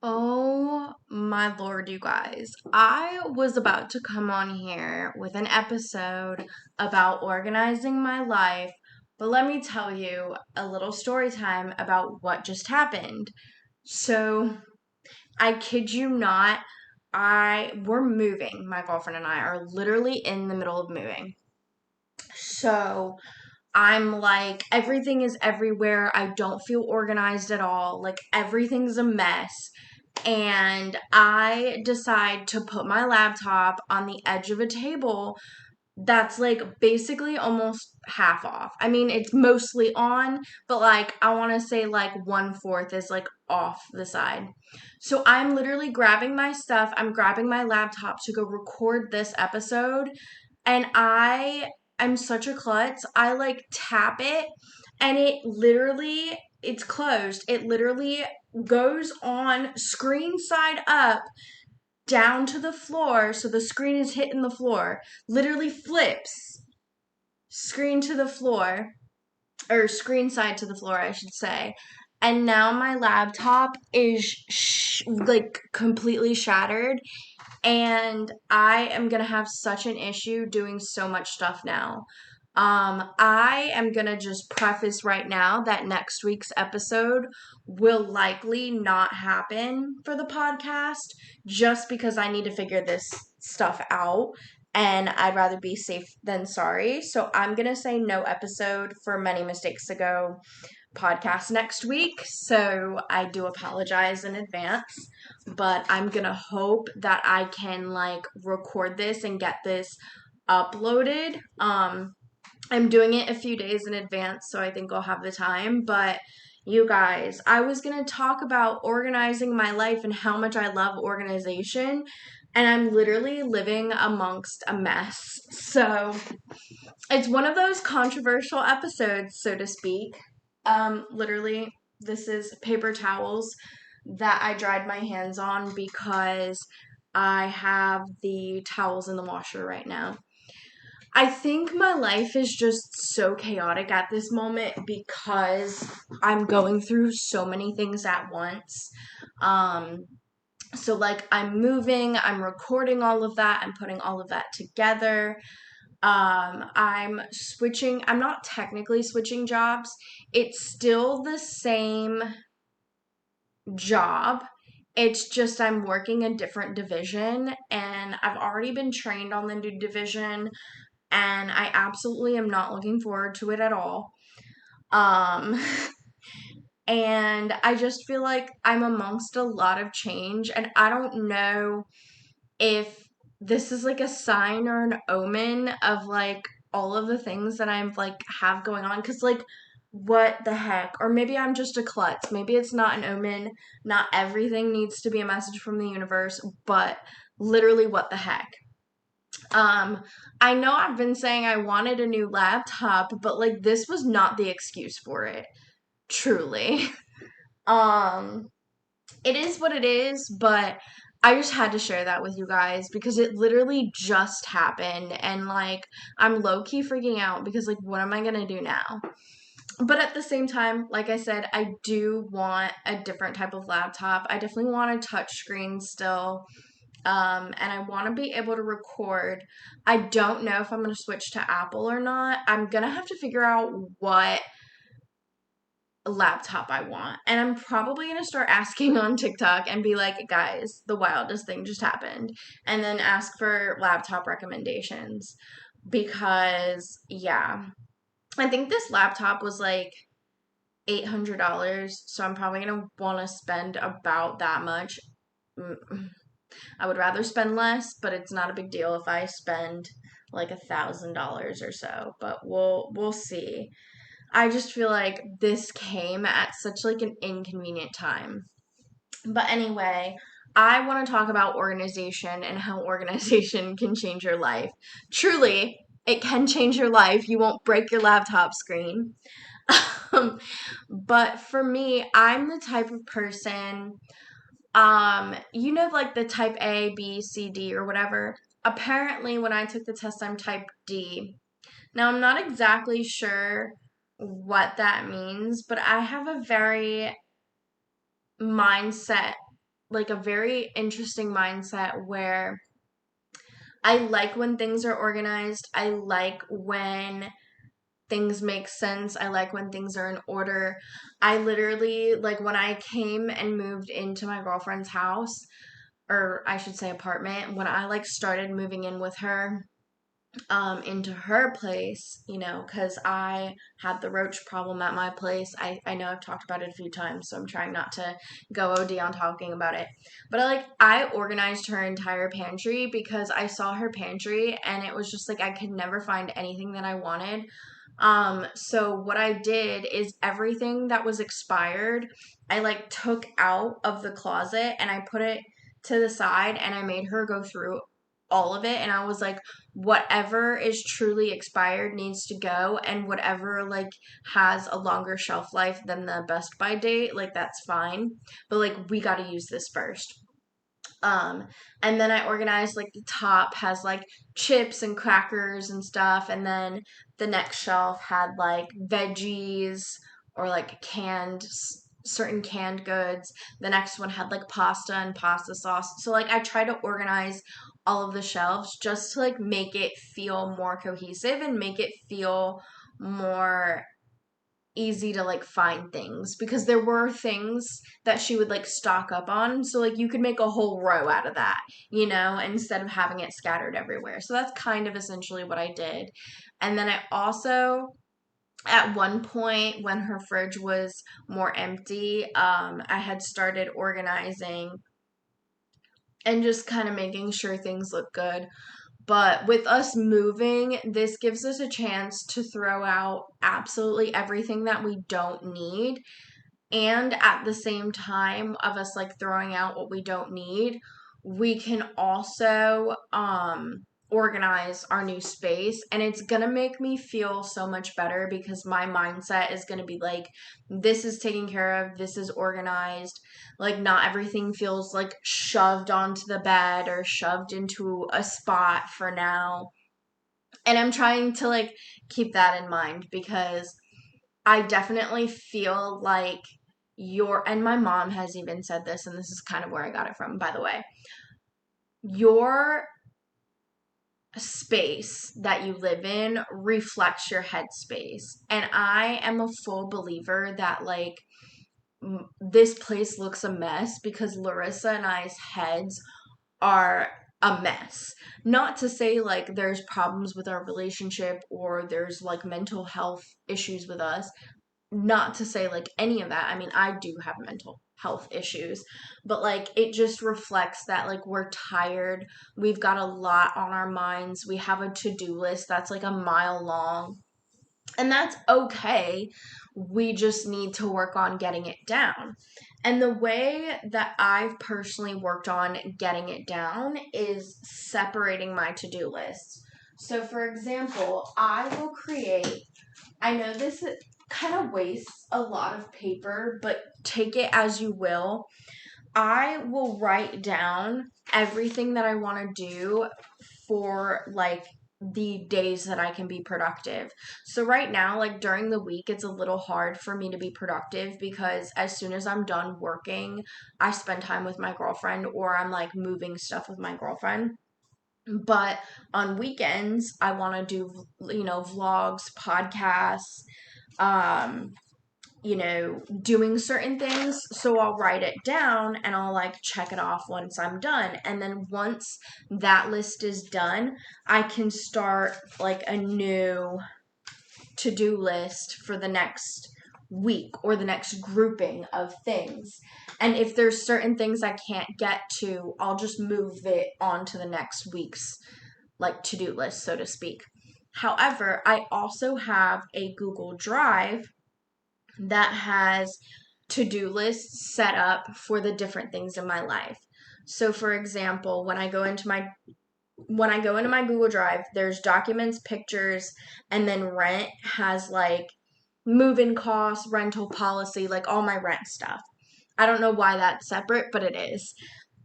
Oh my Lord, you guys. I was about to come on here with an episode about organizing my life, but let me tell you a little story time about what just happened. So, I kid you not, we're moving. My girlfriend and I are literally in the middle of moving. So, I'm like, everything is everywhere. I don't feel organized at all. Like, everything's a mess. And I decide to put my laptop on the edge of a table that's like basically almost half off. I mean, it's mostly on, but like I want to say like 1/4 is like off the side. So I'm literally grabbing my stuff, I'm grabbing my laptop to go record this episode, and I'm such a klutz. I like tap it and it's closed. It literally goes on screen side up down to the floor, so the screen is hitting the floor, literally flips screen to the floor, or screen side to the floor, I should say. And now my laptop is like completely shattered, and I am gonna have such an issue doing so much stuff now. I am gonna just preface right now that next week's episode will likely not happen for the podcast just because I need to figure this stuff out and I'd rather be safe than sorry. So I'm gonna say no episode for Many Mistakes Ago podcast next week. So I do apologize in advance, but I'm gonna hope that I can like record this and get this uploaded. I'm doing it a few days in advance, so I think I'll have the time. But you guys, I was going to talk about organizing my life and how much I love organization, and I'm literally living amongst a mess. So it's one of those controversial episodes, so to speak. Literally, this is paper towels that I dried my hands on because I have the towels in the washer right now. I think my life is just so chaotic at this moment because I'm going through so many things at once. Um, so, like, I'm moving, I'm recording all of that, I'm putting all of that together. I'm not technically switching jobs, it's still the same job. It's just I'm working a different division and I've already been trained on the new division and I absolutely am not looking forward to it at all. Um, and I just feel like I'm amongst a lot of change, and I don't know if this is like a sign or an omen of like all of the things that I'm like have going on. Cause like, what the heck? Or maybe I'm just a klutz. Maybe it's not an omen. Not everything needs to be a message from the universe, but literally, what the heck? Um, I know I've been saying I wanted a new laptop, but like this was not the excuse for it. Truly. Um, it is what it is, but I just had to share that with you guys because it literally just happened and like I'm low key freaking out because like what am I gonna do now? But at the same time, like I said, I do want a different type of laptop. I definitely want a touch screen still. And I want to be able to record. I don't know if I'm going to switch to Apple or not. I'm going to have to figure out what laptop I want. And I'm probably going to start asking on TikTok and be like, guys, the wildest thing just happened. And then ask for laptop recommendations. Because, yeah, I think this laptop was like $800. So I'm probably going to want to spend about that much. I would rather spend less, but it's not a big deal if I spend like $1,000 or so. But we'll see. I just feel like this came at such like an inconvenient time. But anyway, I want to talk about organization and how organization can change your life. Truly, it can change your life. You won't break your laptop screen. But for me, I'm the type of person like the type A, B, C, D, or whatever. Apparently, when I took the test, I'm type D. Now, I'm not exactly sure what that means, but I have a very mindset, like a very interesting mindset where I like when things are organized. I like when things make sense. I like when things are in order. I literally, like, when I came and moved into my girlfriend's house, or I should say apartment, when I like started moving in with her, into her place, because I had the roach problem at my place. I know I've talked about it a few times, so I'm trying not to go OD on talking about it. But I organized her entire pantry because I saw her pantry and it was just like I could never find anything that I wanted. So what I did is everything that was expired, I like took out of the closet and I put it to the side and I made her go through all of it, and I was like, whatever is truly expired needs to go, and whatever like has a longer shelf life than the best by date, like that's fine, but like we got to use this first. um, and then I organized like the top has like chips and crackers and stuff, and then the next shelf had like veggies or like certain canned goods. The next one had like pasta and pasta sauce. So like I try to organize all of the shelves just to like make it feel more cohesive and make it feel more easy to like find things, because there were things that she would like stock up on, so like you could make a whole row out of that, instead of having it scattered everywhere. So that's kind of essentially what I did. And then I also, at one point when her fridge was more empty, I had started organizing and just kind of making sure things look good. But with us moving, this gives us a chance to throw out absolutely everything that we don't need. And at the same time of us like throwing out what we don't need, we can also organize our new space, and it's gonna make me feel so much better because my mindset is gonna be like, this is taken care of, this is organized. Like not everything feels like shoved onto the bed or shoved into a spot for now. And I'm trying to like keep that in mind because I definitely feel like and my mom has even said this, and this is kind of where I got it from, by the way. Your space that you live in reflects your headspace. And I am a full believer that, like, this place looks a mess because Larissa and I's heads are a mess. Not to say like there's problems with our relationship or there's like mental health issues with us, not to say like any of that. I mean, I do have mental health issues, but like it just reflects that like we're tired. We've got a lot on our minds. We have a to-do list that's like a mile long, and that's okay. We just need to work on getting it down. And the way that I've personally worked on getting it down is separating my to-do lists. So for example, I know this kind of wastes a lot of paper, but take it as you will. I will write down everything that I want to do for like the days that I can be productive. So right now, like during the week, it's a little hard for me to be productive because as soon as I'm done working, I spend time with my girlfriend or I'm like moving stuff with my girlfriend. But on weekends, I want to do, vlogs, podcasts, um, doing certain things. So I'll write it down and I'll like check it off once I'm done. And then once that list is done, I can start like a new to-do list for the next week or the next grouping of things. And if there's certain things I can't get to, I'll just move it on to the next week's like to-do list, so to speak. However, I also have a Google Drive that has to-do lists set up for the different things in my life. So for example, when I go into my Google Drive, there's documents, pictures, and then rent has like move-in costs, rental policy, like all my rent stuff. I don't know why that's separate, but it is.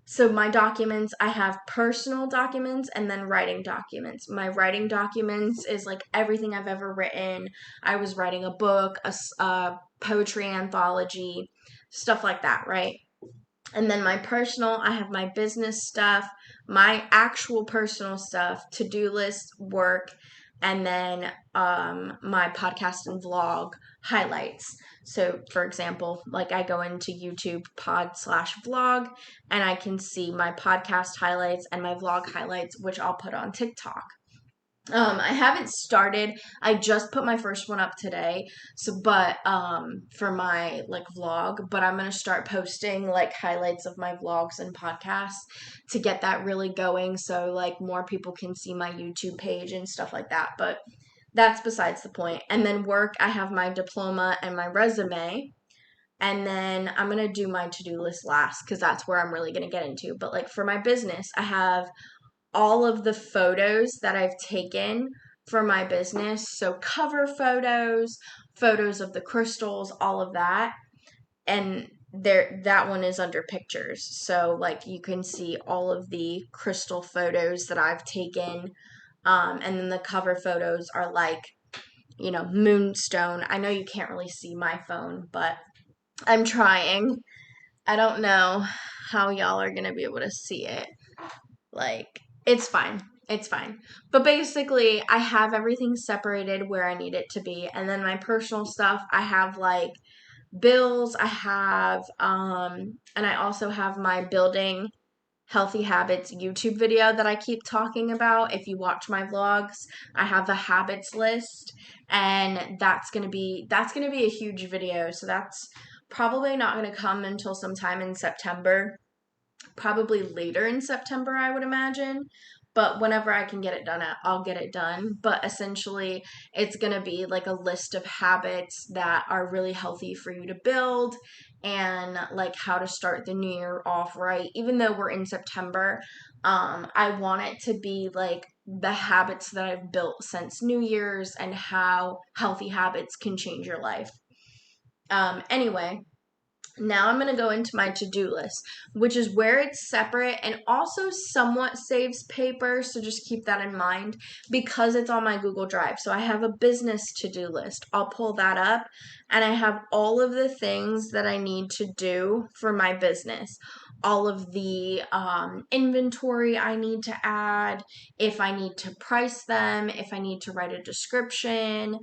So my documents, I have personal documents and then writing documents. My writing documents is like everything I've ever written. I was writing a book, a poetry anthology, stuff like that, right? And then my personal, I have my business stuff, my actual personal stuff, to-do list, work, and then my podcast and vlog highlights. So, for example, like I go into YouTube pod/vlog and I can see my podcast highlights and my vlog highlights, which I'll put on TikTok. I haven't started. I just put my first one up today. So, but for my like vlog, but I'm gonna start posting like highlights of my vlogs and podcasts to get that really going so like more people can see my YouTube page and stuff like that. But that's besides the point. And then work, I have my diploma and my resume. And then I'm gonna do my to-do list last because that's where I'm really gonna get into. But like for my business, I have all of the photos that I've taken for my business. So cover photos, photos of the crystals, all of that. And there that one is under pictures. So like you can see all of the crystal photos that I've taken. And then the cover photos are like, moonstone. I know you can't really see my phone, but I'm trying. I don't know how y'all are gonna be able to see it. Like, it's fine. It's fine. But basically, I have everything separated where I need it to be. And then my personal stuff, I have like bills, and I also have my building healthy habits YouTube video that I keep talking about. If you watch my vlogs, I have the habits list, and that's going to be a huge video. So that's probably not going to come until sometime in September, probably later in September, I would imagine. But whenever I can get it done, I'll get it done. But essentially, it's going to be like a list of habits that are really healthy for you to build, and like how to start the new year off right. Even though we're in September, I want it to be like the habits that I've built since New Year's and how healthy habits can change your life. Anyway, now I'm going to go into my to-do list, which is where it's separate and also somewhat saves paper. So just keep that in mind because it's on my Google Drive. So I have a business to-do list. I'll pull that up and I have all of the things that I need to do for my business. All of the inventory I need to add, if I need to price them, if I need to write a description,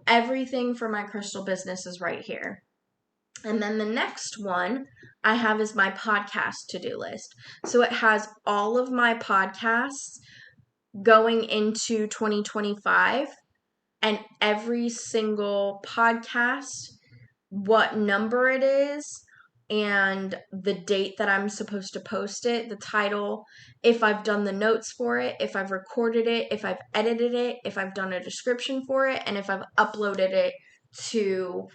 everything for my crystal business is right here. And then the next one I have is my podcast to-do list. So it has all of my podcasts going into 2025 and every single podcast, what number it is, and the date that I'm supposed to post it, the title, if I've done the notes for it, if I've recorded it, if I've edited it, if I've done a description for it, and if I've uploaded it to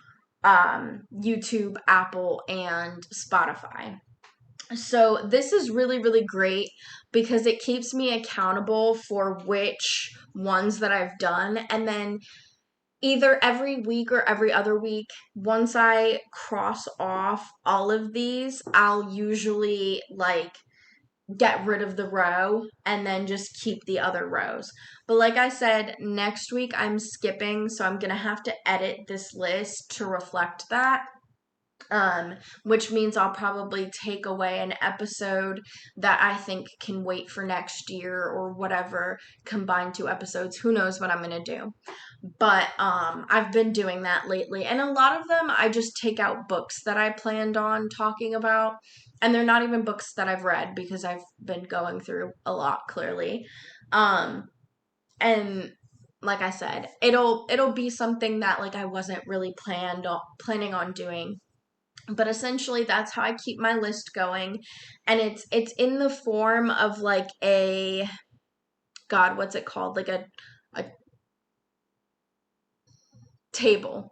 YouTube, Apple, and Spotify. So this is really, really great because it keeps me accountable for which ones that I've done. And then either every week or every other week, once I cross off all of these, I'll usually like get rid of the row and then just keep the other rows. But like I said, next week I'm skipping, so I'm going to have to edit this list to reflect that. Which means I'll probably take away an episode that I think can wait for next year or whatever, combine two episodes. Who knows what I'm going to do. But I've been doing that lately. And a lot of them, I just take out books that I planned on talking about. And they're not even books that I've read because I've been going through a lot, clearly. And like I said, it'll be something that like I wasn't really planning on doing, but essentially that's how I keep my list going. And it's in the form of like a, god, what's it called, like a table.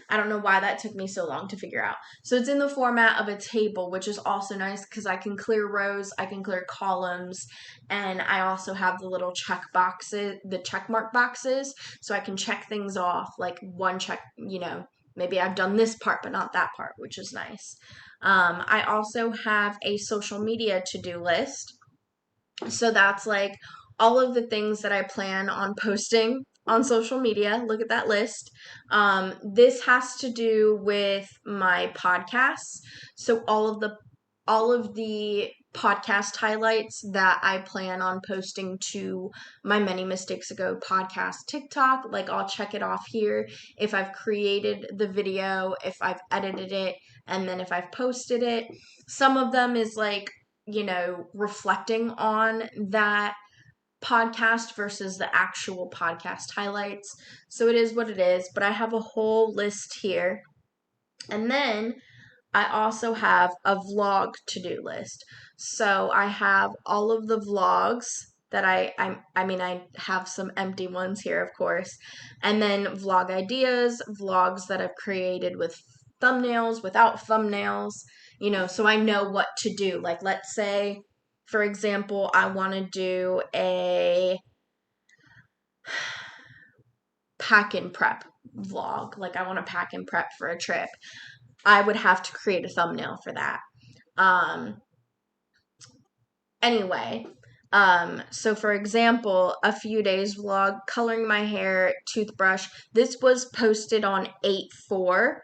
I don't know why that took me so long to figure out. So it's in the format of a table, which is also nice because I can clear rows, I can clear columns, and I also have the little check boxes, the check mark boxes, so I can check things off, like one check, maybe I've done this part but not that part, which is nice. I also have a social media to-do list. So that's like all of the things that I plan on posting on social media. Look at that list. This has to do with my podcasts. So all of the podcast highlights that I plan on posting to my Many Mistakes Ago podcast TikTok. Like, I'll check it off here if I've created the video, if I've edited it, and then if I've posted it. Some of them is like, reflecting on that podcast versus the actual podcast highlights. So it is what it is, but I have a whole list here. And then I also have a vlog to-do list. So I have all of the vlogs that I have some empty ones here, of course. And then vlog ideas, vlogs that I've created with thumbnails, without thumbnails, so I know what to do. Like, let's say, for example, I want to do a pack and prep vlog. Like, I want to pack and prep for a trip. I would have to create a thumbnail for that. Anyway, so for example, a few days vlog, coloring my hair, toothbrush. This was posted on 8/4.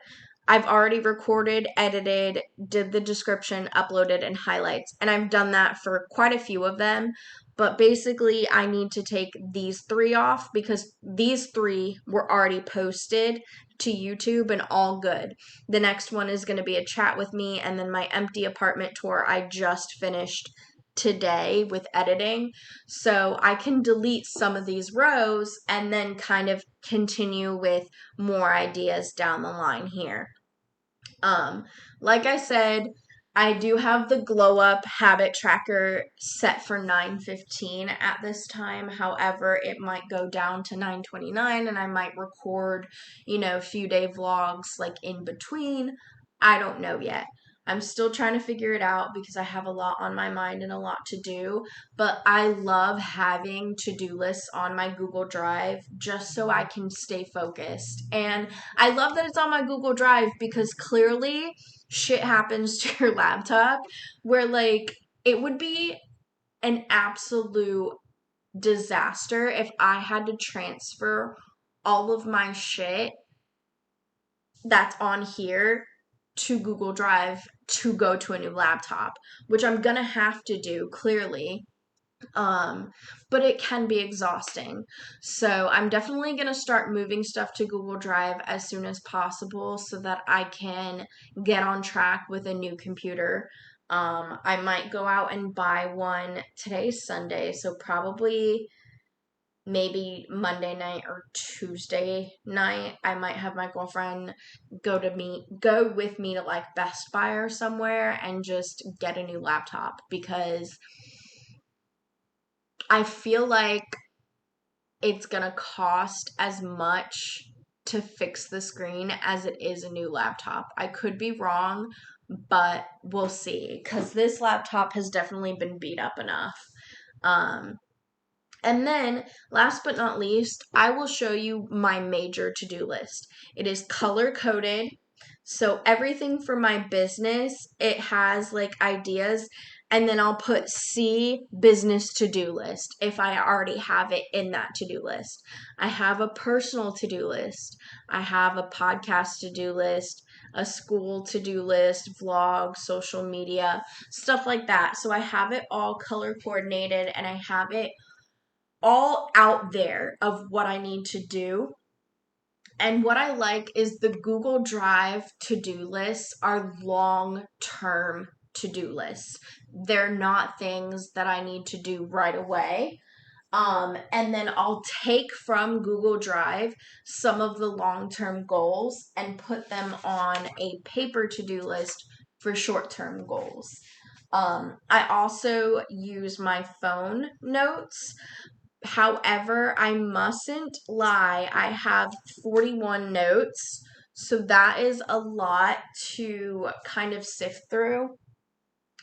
I've already recorded, edited, did the description, uploaded, and highlights. And I've done that for quite a few of them. But basically, I need to take these 3 off because these 3 were already posted to YouTube and all good. The next one is going to be a chat with me, and then my empty apartment tour I just finished today with editing. So I can delete some of these rows and then kind of continue with more ideas down the line here. Like I said, I do have the Glow Up habit tracker set for 9:15 at this time. However, it might go down to 9:29 and I might record, few day vlogs like in between. I don't know yet. I'm still trying to figure it out because I have a lot on my mind and a lot to do, but I love having to-do lists on my Google Drive just so I can stay focused. And I love that it's on my Google Drive because clearly shit happens to your laptop where, like, it would be an absolute disaster if I had to transfer all of my shit that's on here to Google Drive to go to a new laptop, which I'm gonna have to do clearly. But it can be exhausting. So I'm definitely going to start moving stuff to Google Drive as soon as possible so that I can get on track with a new computer. I might go out and buy one. Today's Sunday, so probably maybe Monday night or Tuesday night. I might have my girlfriend go with me to like Best Buy or somewhere and just get a new laptop because I feel like it's gonna cost as much to fix the screen as it is a new laptop. I could be wrong, but we'll see. Because this laptop has definitely been beat up enough. And then, last but not least, I will show you my major to-do list. It is color-coded. So everything for my business, it has like ideas, and then I'll put C business to-do list if I already have it in that to-do list. I have a personal to-do list. I have a podcast to-do list, a school to-do list, vlog, social media, stuff like that. So I have it all color coordinated and I have it all out there of what I need to do. And what I like is the Google Drive to-do lists are long-term to-do lists. They're not things that I need to do right away. And then I'll take from Google Drive some of the long-term goals and put them on a paper to-do list for short-term goals. I also use my phone notes. However, I mustn't lie. I have 41 notes, so that is a lot to kind of sift through.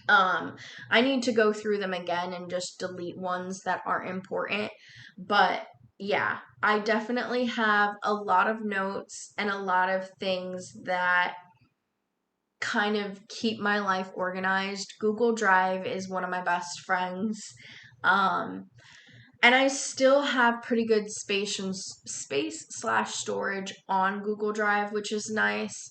I need to go through them again and just delete ones that aren't important. But yeah, I definitely have a lot of notes and a lot of things that kind of keep my life organized. Google Drive is one of my best friends. And I still have pretty good space/storage on Google Drive, which is nice.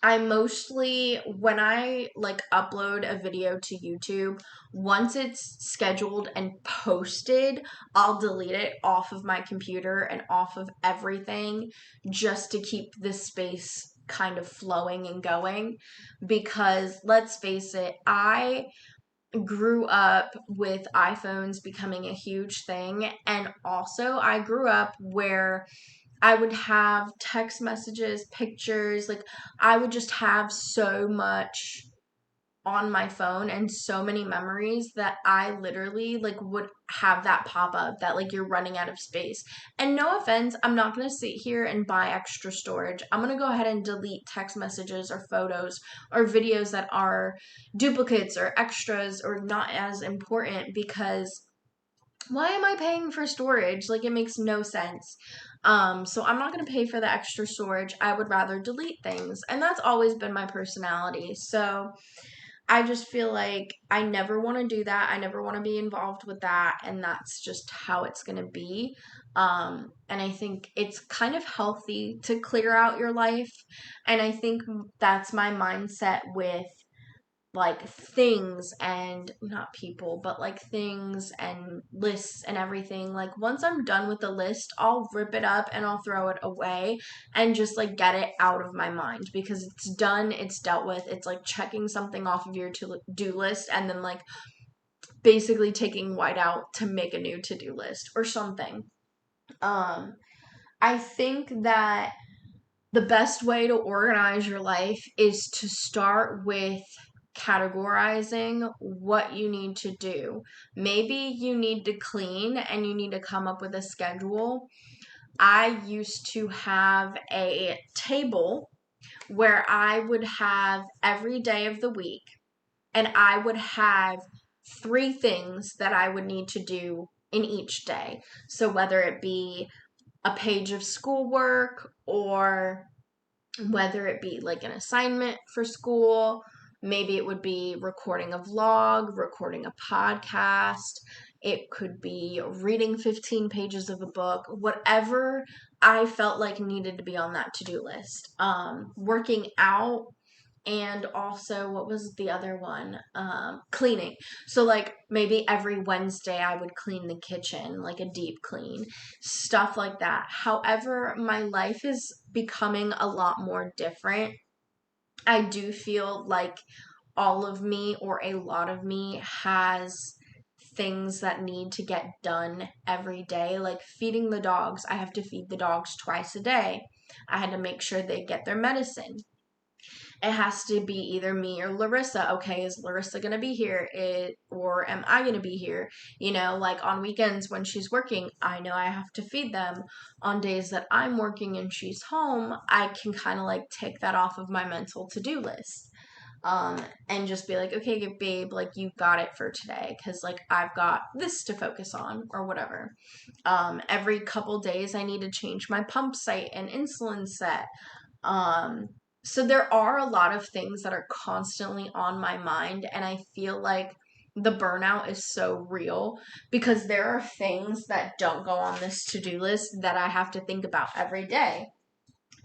I mostly, when I like upload a video to YouTube, once it's scheduled and posted, I'll delete it off of my computer and off of everything just to keep the space kind of flowing and going. Because let's face it, I grew up with iPhones becoming a huge thing. And also, I grew up where I would have text messages, pictures, like I would just have so much on my phone and so many memories that I literally like would have that pop up that like you're running out of space. And no offense, I'm not going to sit here and buy extra storage. I'm going to go ahead and delete text messages or photos or videos that are duplicates or extras or not as important, because why am I paying for storage? Like it makes no sense. So I'm not going to pay for the extra storage. I would rather delete things. And that's always been my personality. So I just feel like I never want to do that. I never want to be involved with that. And that's just how it's going to be. And I think it's kind of healthy to clear out your life. And I think that's my mindset with like things and not people, but like things and lists and everything. Like once I'm done with the list, I'll rip it up and I'll throw it away and just like get it out of my mind because it's done, it's dealt with. It's like checking something off of your to-do list and then like basically taking white out to make a new to-do list or something. Um I think that the best way to organize your life is to start with categorizing what you need to do. Maybe you need to clean and you need to come up with a schedule. I used to have a table where I would have every day of the week, and I would have three things that I would need to do in each day. So whether it be a page of schoolwork or whether it be like an assignment for school, maybe it would be recording a vlog, recording a podcast, it could be reading 15 pages of a book, whatever I felt like needed to be on that to-do list. Working out, and also what was the other one, cleaning. So like maybe every Wednesday I would clean the kitchen, like a deep clean, stuff like that. However, my life is becoming a lot more different. I do feel like all of me or a lot of me has things that need to get done every day, like feeding the dogs. I have to feed the dogs twice a day. I had to make sure they get their medicine. It has to be either me or Larissa. Okay, is Larissa going to be here? Or am I going to be here? You know, like on weekends when she's working, I know I have to feed them. On days that I'm working and she's home, I can kind of like take that off of my mental to-do list. And just be like, okay, babe, like you got it for today because like I've got this to focus on or whatever. Every couple days, I need to change my pump site and insulin set. Um, so there are a lot of things that are constantly on my mind, and I feel like the burnout is so real because there are things that don't go on this to-do list that I have to think about every day.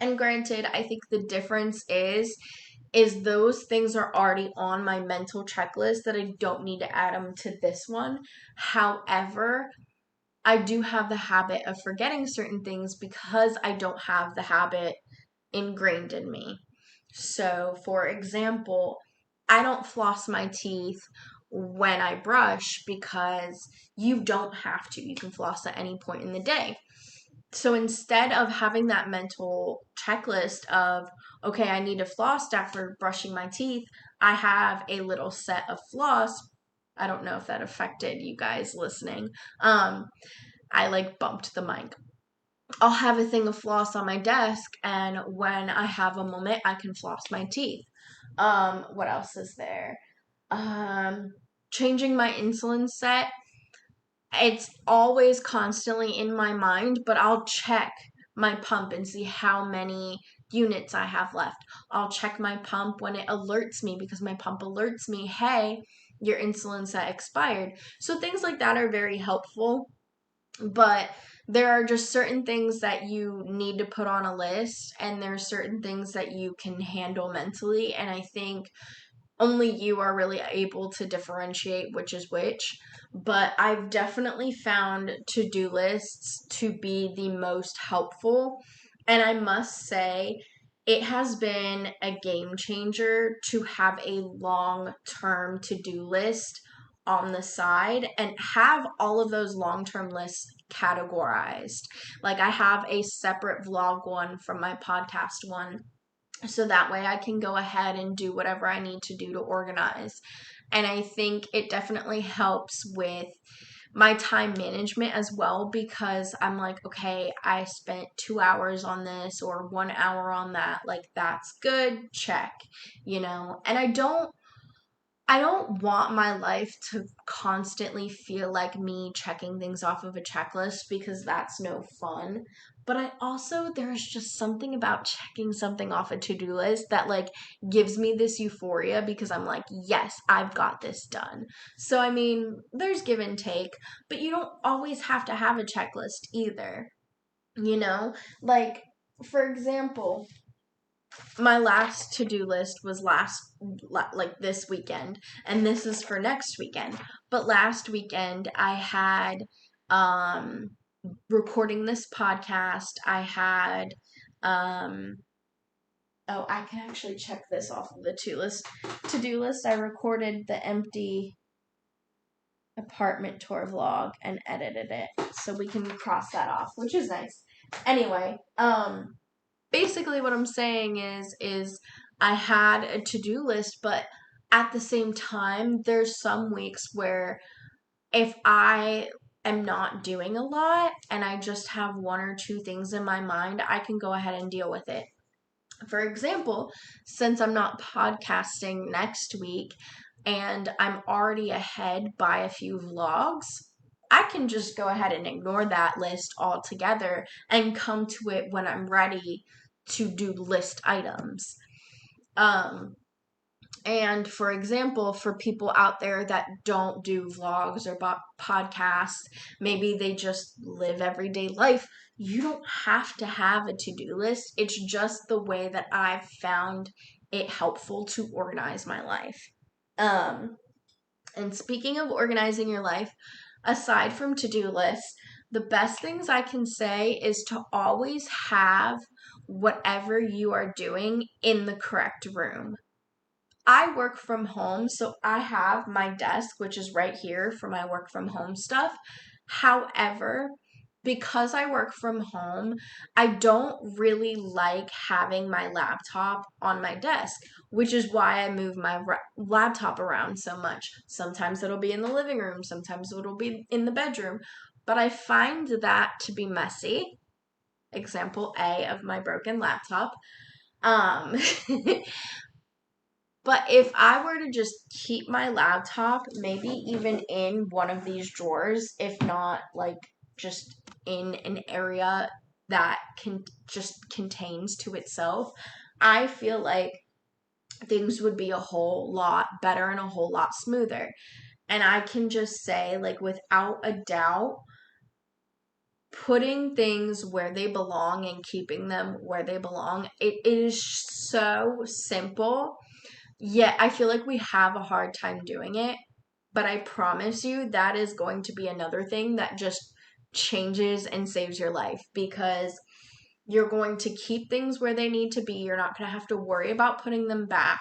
And granted, I think the difference is those things are already on my mental checklist that I don't need to add them to this one. However, I do have the habit of forgetting certain things because I don't have the habit ingrained in me. So, for example, I don't floss my teeth when I brush because you don't have to. You can floss at any point in the day. So instead of having that mental checklist of, okay, I need to floss after brushing my teeth, I have a little set of floss. I don't know if that affected you guys listening. I like bumped the mic. I'll have a thing of floss on my desk, and when I have a moment, I can floss my teeth. What else is there? Um, Changing my insulin set. It's always constantly in my mind, but I'll check my pump and see how many units I have left. I'll check my pump when it alerts me because my pump alerts me, hey, your insulin set expired. So things like that are very helpful. But there are just certain things that you need to put on a list, and there are certain things that you can handle mentally. And I think only you are really able to differentiate which is which. But I've definitely found to-do lists to be the most helpful. And I must say, it has been a game changer to have a long term to-do list on the side and have all of those long term lists categorized. Like, I have a separate vlog one from my podcast one, so that way I can go ahead and do whatever I need to do to organize. And I think it definitely helps with my time management as well, because I'm like, okay, I spent 2 hours on this or 1 hour on that. Like, that's good, check, And I don't want my life to constantly feel like me checking things off of a checklist, because that's no fun. But there's just something about checking something off a to-do list that like gives me this euphoria, because I'm like, yes, I've got this done. So, I mean, there's give and take, but you don't always have to have a checklist either, you know? Like, for example, my last to-do list was like this weekend, and this is for next weekend. But last weekend I had um recording this podcast. I had oh, I can actually check this off of the to-do list. I recorded the empty apartment tour vlog and edited it, so we can cross that off, which is nice. Anyway, basically what I'm saying is I had a to-do list, but at the same time, there's some weeks where if I am not doing a lot and I just have one or two things in my mind, I can go ahead and deal with it. For example, since I'm not podcasting next week and I'm already ahead by a few vlogs, I can just go ahead and ignore that list altogether and come to it when I'm ready to do list items. Um, and for example, for people out there that don't do vlogs or podcasts, maybe they just live everyday life. You don't have to have a to-do list. It's just the way that I've found it helpful to organize my life. Um, and speaking of organizing your life, aside from to-do lists, the best things I can say is to always have whatever you are doing in the correct room. I work from home, so I have my desk, which is right here for my work from home stuff. However, because I work from home, I don't really like having my laptop on my desk, which is why I move my laptop around so much. Sometimes it'll be in the living room, sometimes it'll be in the bedroom, but I find that to be messy. Example A of my broken laptop. Um, But if I were to just keep my laptop, maybe even in one of these drawers, if not like just in an area that can just contains to itself, I feel like things would be a whole lot better and a whole lot smoother. And I can just say, like, without a doubt, putting things where they belong and keeping them where they belong, it is so simple. Yeah, I feel like we have a hard time doing it, but I promise you that is going to be another thing that just changes and saves your life, because you're going to keep things where they need to be. You're not going to have to worry about putting them back.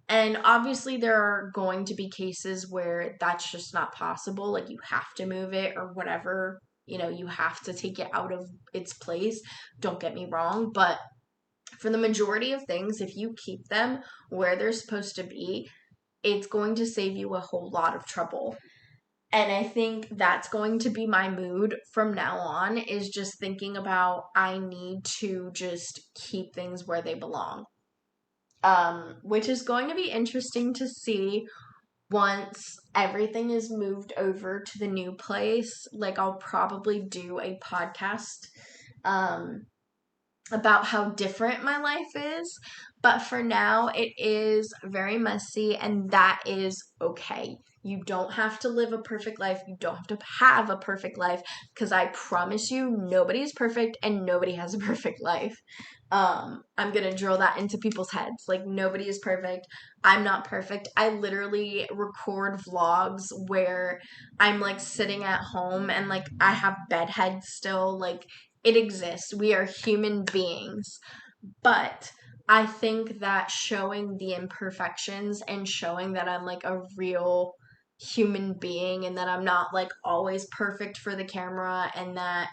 And obviously, there are going to be cases where that's just not possible. Like, you have to move it or whatever, you have to take it out of its place. Don't get me wrong, but for the majority of things, if you keep them where they're supposed to be, it's going to save you a whole lot of trouble. And I think that's going to be my mood from now on, is just thinking about I need to just keep things where they belong. Which is going to be interesting to see once everything is moved over to the new place. Like, I'll probably do a podcast about how different my life is. But for now, it is very messy, and that is okay. You don't have to live a perfect life. You don't have to have a perfect life, because I promise you, nobody's perfect and nobody has a perfect life. I'm gonna drill that into people's heads. Like, nobody is perfect. I'm not perfect. I literally record vlogs where I'm like sitting at home and like I have bedhead still. Like, it exists. We are human beings. But I think that showing the imperfections and showing that I'm like a real human being and that I'm not like always perfect for the camera, and that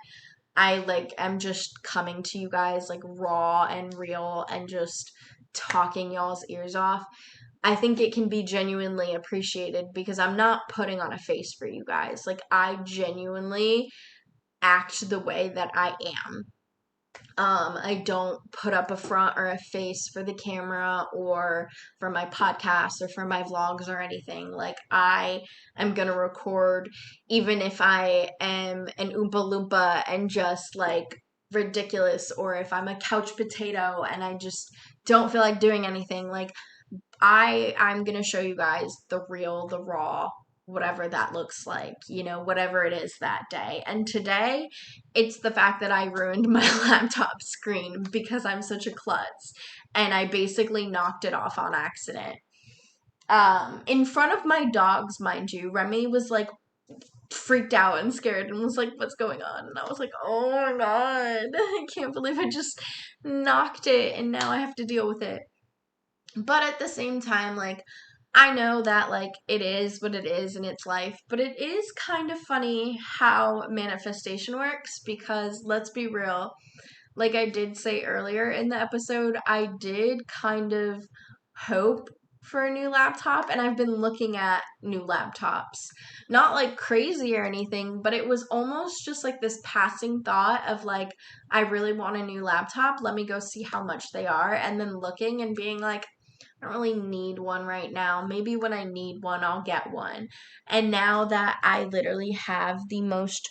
I like am just coming to you guys like raw and real and just talking y'all's ears off. I think it can be genuinely appreciated because I'm not putting on a face for you guys. Like, I genuinely act the way that I am. I don't put up a front or a face for the camera or for my podcast or for my vlogs or anything. Like, I am gonna record even if I am an Oompa Loompa and just like ridiculous, or if I'm a couch potato and I just don't feel like doing anything. Like, I'm gonna show you guys the real, the raw, whatever that looks like, whatever it is that day. And today, it's the fact that I ruined my laptop screen because I'm such a klutz, and I basically knocked it off on accident. In front of my dogs, mind you. Remy was like freaked out and scared and was like, "What's going on?" And I was like, "Oh my god, I can't believe I just knocked it and now I have to deal with it." But at the same time, like, I know that like it is what it is in its life, but it is kind of funny how manifestation works, because let's be real, like I did say earlier in the episode, I did kind of hope for a new laptop, and I've been looking at new laptops. Not like crazy or anything, but it was almost just like this passing thought of like, I really want a new laptop. Let me go see how much they are. And then looking and being like, I don't really need one right now. Maybe when I need one, I'll get one. And now that I literally have the most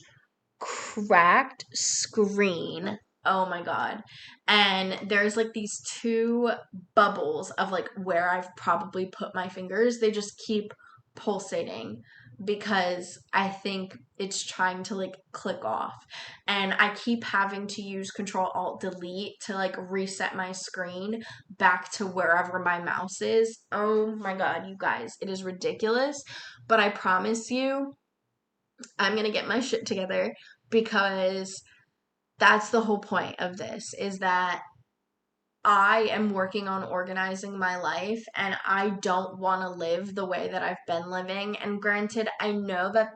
cracked screen. Oh my god. And there's like these two bubbles of like where I've probably put my fingers. They just keep pulsating because I think it's trying to like click off. And I keep having to use Control Alt Delete to like reset my screen back to wherever my mouse is. Oh my god, you guys, it is ridiculous. But I promise you, I'm gonna get my shit together, because that's the whole point of this, is that I am working on organizing my life and I don't want to live the way that I've been living. And granted, I know that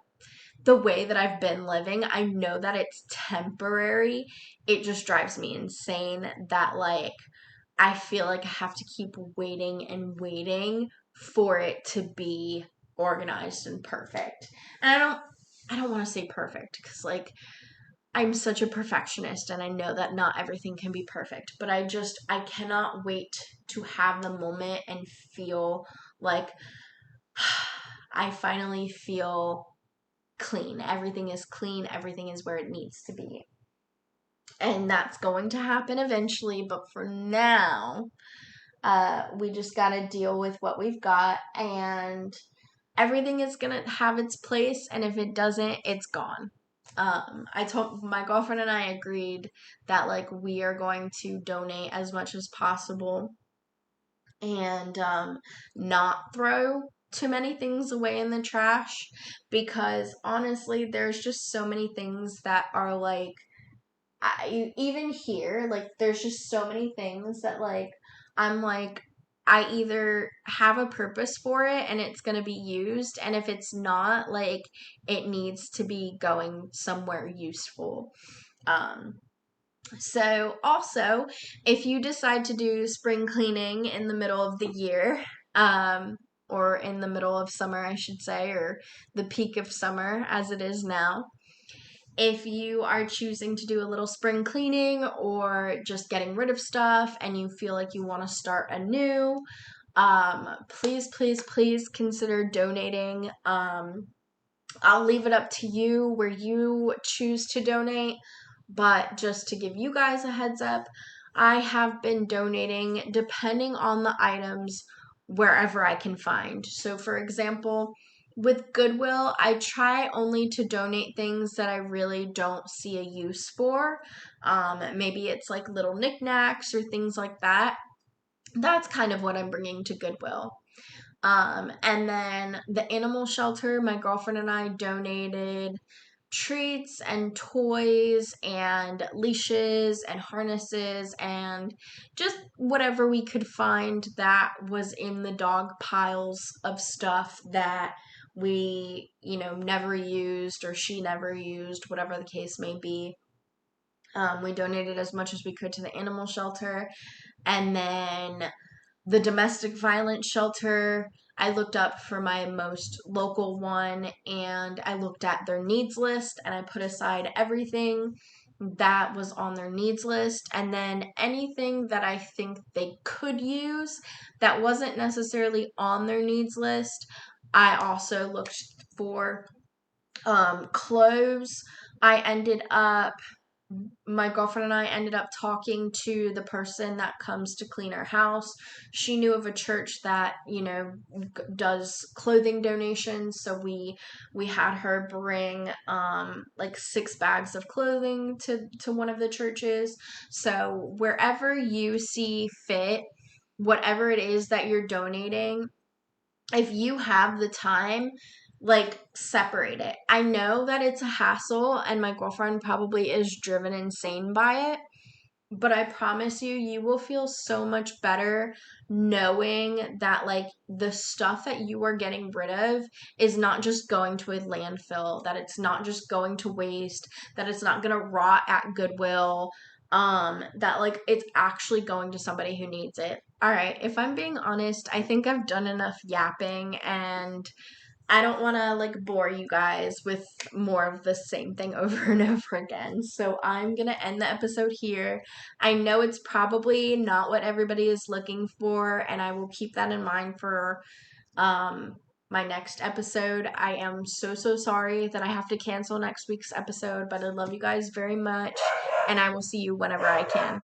the way that I've been living, I know that it's temporary. It just drives me insane that like I feel like I have to keep waiting and waiting for it to be organized and perfect. And I don't want to say perfect, because like I'm such a perfectionist and I know that not everything can be perfect, but I cannot wait to have the moment and feel like I finally feel clean. Everything is clean, everything is where it needs to be. And that's going to happen eventually, but for now, we just got to deal with what we've got, and everything is going to have its place, and if it doesn't, it's gone. I told my girlfriend and I agreed that like we are going to donate as much as possible, and not throw too many things away in the trash, because honestly, there's just so many things that are like, even here, like, there's just so many things that, like, I'm like, I either have a purpose for it and it's going to be used, and if it's not, like, it needs to be going somewhere useful. Um, so, also, if you decide to do spring cleaning in the middle of the year, or in the middle of summer, I should say, or the peak of summer as it is now, if you are choosing to do a little spring cleaning or just getting rid of stuff and you feel like you want to start anew, please, please, please consider donating. I'll leave it up to you where you choose to donate, but just to give you guys a heads up, I have been donating depending on the items wherever I can find. So, for example, with Goodwill, I try only to donate things that I really don't see a use for. Maybe it's like little knickknacks or things like that. That's kind of what I'm bringing to Goodwill. And then the animal shelter, my girlfriend and I donated treats and toys and leashes and harnesses and just whatever we could find that was in the dog piles of stuff that we, never used or she never used, whatever the case may be. We donated as much as we could to the animal shelter. And then the domestic violence shelter, I looked up for my most local one and I looked at their needs list and I put aside everything that was on their needs list, and then anything that I think they could use that wasn't necessarily on their needs list, I also looked for. Clothes, I ended up my girlfriend and I ended up talking to the person that comes to clean our house. She knew of a church that, does clothing donations, so we had her bring like 6 bags of clothing to one of the churches. So wherever you see fit, whatever it is that you're donating, if you have the time, like separate it. I know that it's a hassle and my girlfriend probably is driven insane by it, but I promise you, you will feel so much better knowing that, like, the stuff that you are getting rid of is not just going to a landfill, that it's not just going to waste, that it's not going to rot at Goodwill, that, like, it's actually going to somebody who needs it. All right, if I'm being honest, I think I've done enough yapping and I don't want to like bore you guys with more of the same thing over and over again. So I'm going to end the episode here. I know it's probably not what everybody is looking for, and I will keep that in mind for um my next episode. I am so sorry that I have to cancel next week's episode, but I love you guys very much, and I will see you whenever I can.